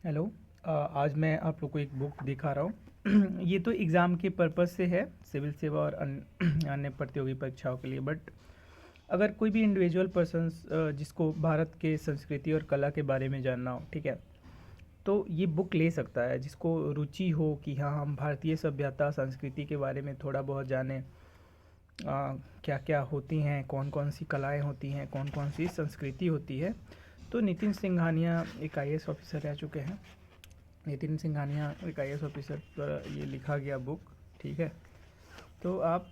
Hello. आज मैं आप लोग को एक बुक दिखा रहा हूँ। ये तो एग्ज़ाम के पर्पज़ से है, सिविल सेवा और अन्य प्रतियोगी परीक्षाओं के लिए। बट अगर कोई भी इंडिविजुअल पर्सन्स जिसको भारत के संस्कृति और कला के बारे में जानना हो, ठीक है, तो ये बुक ले सकता है। जिसको रुचि हो कि हाँ, हम भारतीय सभ्यता संस्कृति के बारे में थोड़ा बहुत जानें, क्या क्या होती हैं, कौन कौन सी कलाएँ होती हैं, कौन कौन सी संस्कृति होती है। तो नितिन सिंघानिया एक आईएएस ऑफिसर रह चुके हैं। नितिन सिंघानिया एक आईएएस ऑफिसर द्वारा ये लिखा गया बुक, ठीक है। तो आप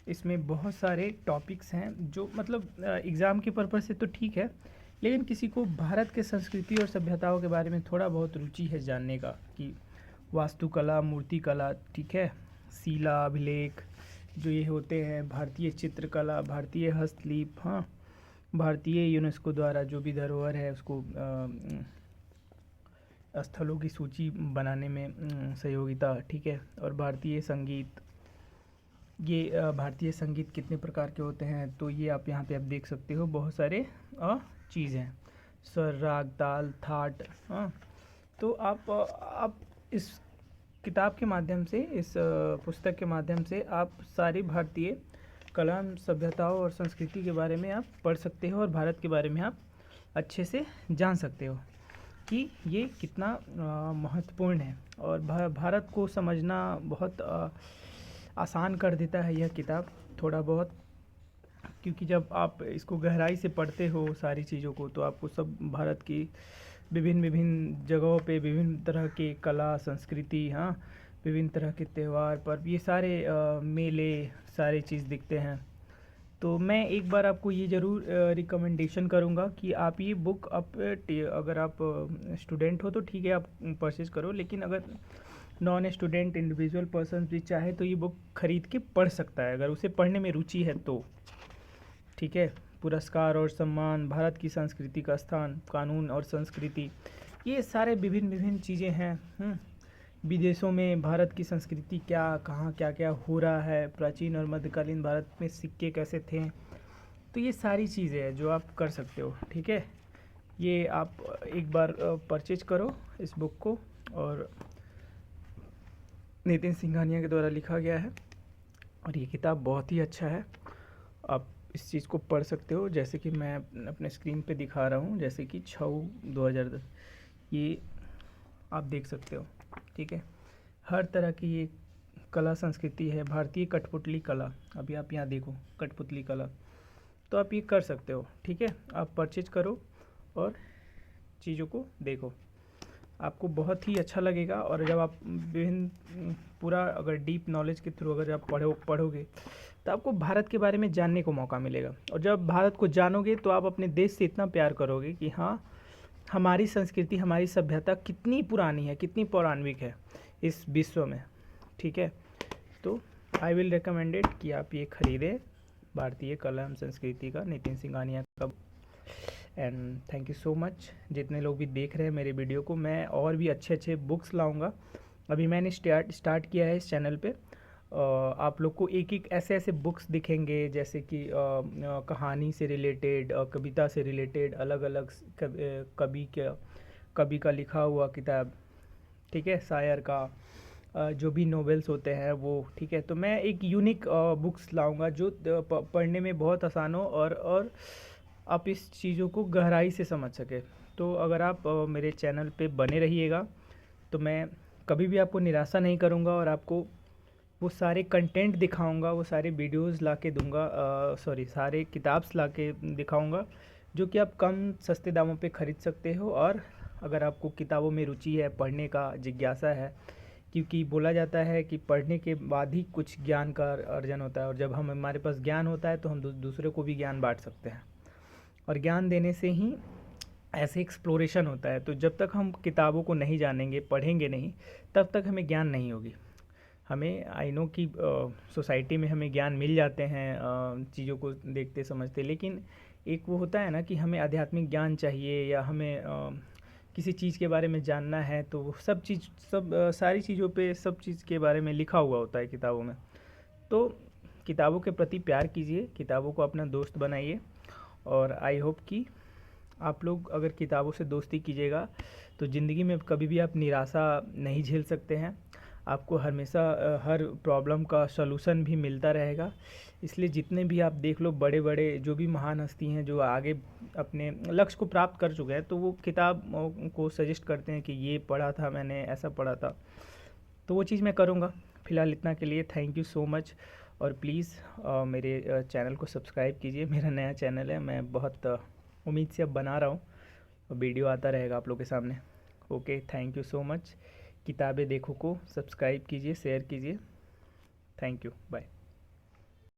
इसमें बहुत सारे टॉपिक्स हैं जो मतलब एग्ज़ाम के पर्पज़ से तो ठीक है, लेकिन किसी को भारत के संस्कृति और सभ्यताओं के बारे में थोड़ा बहुत रुचि है जानने का कि वास्तुकला, मूर्तिकला, ठीक है, शिला अभिलेख जो ये होते हैं, भारतीय चित्रकला, भारतीय हस्तलिप, हाँ, भारतीय यूनेस्को द्वारा जो भी धरोहर है उसको स्थलों की सूची बनाने में सहयोगिता, ठीक है। और भारतीय संगीत, ये भारतीय संगीत कितने प्रकार के होते हैं, तो ये आप यहाँ पे आप देख सकते हो। बहुत सारे चीज़ हैं, स्वर, राग, ताल, थाट, हाँ। तो आप इस किताब के माध्यम से, इस पुस्तक के माध्यम से आप सारी भारतीय कला, सभ्यताओं और संस्कृति के बारे में आप पढ़ सकते हो और भारत के बारे में आप अच्छे से जान सकते हो कि ये कितना महत्वपूर्ण है। और भारत को समझना बहुत आसान कर देता है यह किताब थोड़ा बहुत, क्योंकि जब आप इसको गहराई से पढ़ते हो सारी चीज़ों को, तो आपको सब भारत की विभिन्न विभिन्न जगहों पे विभिन्न तरह के कला, संस्कृति, हाँ, विभिन्न तरह के त्यौहार, पर्व, ये सारे मेले, सारे चीज़ दिखते हैं। तो मैं एक बार आपको ये ज़रूर रिकमेंडेशन करूँगा कि आप ये बुक अगर आप स्टूडेंट हो तो ठीक है, आप परचेज़ करो। लेकिन अगर नॉन स्टूडेंट इंडिविजुअल पर्सन भी चाहे तो ये बुक ख़रीद के पढ़ सकता है, अगर उसे पढ़ने में रुचि है तो, ठीक है। पुरस्कार और सम्मान, भारत की संस्कृति का स्थान, कानून और संस्कृति, ये सारे विभिन्न विभिन्न चीज़ें हैं। विदेशों में भारत की संस्कृति क्या, कहाँ क्या क्या हो रहा है, प्राचीन और मध्यकालीन भारत में सिक्के कैसे थे, तो ये सारी चीज़ें हैं जो आप कर सकते हो, ठीक है। ये आप एक बार परचेज करो इस बुक को, और नितिन सिंघानिया के द्वारा लिखा गया है और ये किताब बहुत ही अच्छा है। आप इस चीज़ को पढ़ सकते हो, जैसे कि मैं अपने स्क्रीन पे दिखा रहा हूँ, जैसे कि 6/2010, ये आप देख सकते हो, ठीक है। हर तरह की ये कला संस्कृति है, भारतीय कठपुतली कला, अभी आप यहाँ देखो कठपुतली कला, तो आप ये कर सकते हो, ठीक है। आप परचेज करो और चीज़ों को देखो, आपको बहुत ही अच्छा लगेगा। और जब आप विभिन्न पूरा अगर डीप नॉलेज के थ्रू अगर आप पढ़ोगे तो आपको भारत के बारे में जानने को मौका मिलेगा। और जब भारत को जानोगे तो आप अपने देश से इतना प्यार करोगे कि हाँ, हमारी संस्कृति, हमारी सभ्यता कितनी पुरानी है, कितनी पौराणिक है इस विश्व में, ठीक है। तो आई विल रिकमेंडेड कि आप ये ख़रीदें, भारतीय कला एवं संस्कृति का, नितिन सिंघानिया का। And thank you so much. जितने लोग भी देख रहे हैं मेरे वीडियो को, मैं और भी अच्छे अच्छे बुक्स लाऊंगा। अभी मैंने स्टार्ट किया है इस चैनल पे। आप लोग को एक एक ऐसे ऐसे बुक्स दिखेंगे, जैसे कि कहानी से रिलेटेड, कविता से रिलेटेड, अलग अलग कवि का लिखा हुआ किताब, ठीक है, शायर का, जो भी नॉवेल्स होते हैं वो, ठीक है। तो मैं एक यूनिक बुक्स लाऊंगा जो पढ़ने में बहुत आसान हो और आप इस चीज़ों को गहराई से समझ सके। तो अगर आप मेरे चैनल पे बने रहिएगा तो मैं कभी भी आपको निराशा नहीं करूँगा और आपको वो सारे कंटेंट दिखाऊंगा, वो सारे वीडियोस ला के दूँगा, सॉरी, सारे किताब्स ला के दिखाऊँगा जो कि आप कम सस्ते दामों पे ख़रीद सकते हो। और अगर आपको किताबों में रुचि है, पढ़ने का जिज्ञासा है, क्योंकि बोला जाता है कि पढ़ने के बाद ही कुछ ज्ञान का अर्जन होता है, और जब हमारे पास ज्ञान होता है तो हम दूसरे को भी ज्ञान बांट सकते हैं, और ज्ञान देने से ही ऐसे एक्सप्लोरेशन होता है। तो जब तक हम किताबों को नहीं जानेंगे, पढ़ेंगे नहीं, तब तक हमें ज्ञान नहीं होगी। हमें आई नो कि सोसाइटी में हमें ज्ञान मिल जाते हैं चीज़ों को देखते समझते, लेकिन एक वो होता है ना कि हमें आध्यात्मिक ज्ञान चाहिए, या हमें किसी चीज़ के बारे में जानना है, तो वो सब सारी चीज़ों पे सब चीज़ के बारे में लिखा हुआ होता है किताबों में। तो किताबों के प्रति प्यार कीजिए, किताबों को अपना दोस्त बनाइए, और आई होप कि आप लोग अगर किताबों से दोस्ती कीजिएगा तो ज़िंदगी में कभी भी आप निराशा नहीं झेल सकते हैं। आपको हमेशा हर प्रॉब्लम का सॉल्यूशन भी मिलता रहेगा। इसलिए जितने भी आप देख लो बड़े बड़े जो भी महान हस्ती हैं जो आगे अपने लक्ष्य को प्राप्त कर चुके हैं, तो वो किताब को सजेस्ट करते हैं कि ये पढ़ा था मैंने, ऐसा पढ़ा था। तो वो चीज़ मैं करूँगा। फ़िलहाल इतना के लिए थैंक यू सो मच। और प्लीज़ मेरे चैनल को सब्सक्राइब कीजिए। मेरा नया चैनल है, मैं बहुत उम्मीद से अब बना रहा हूँ, वीडियो आता रहेगा आप लोग के सामने। Okay, thank you so much. किताबें देखो को सब्सक्राइब कीजिए, शेयर कीजिए। Thank you, bye.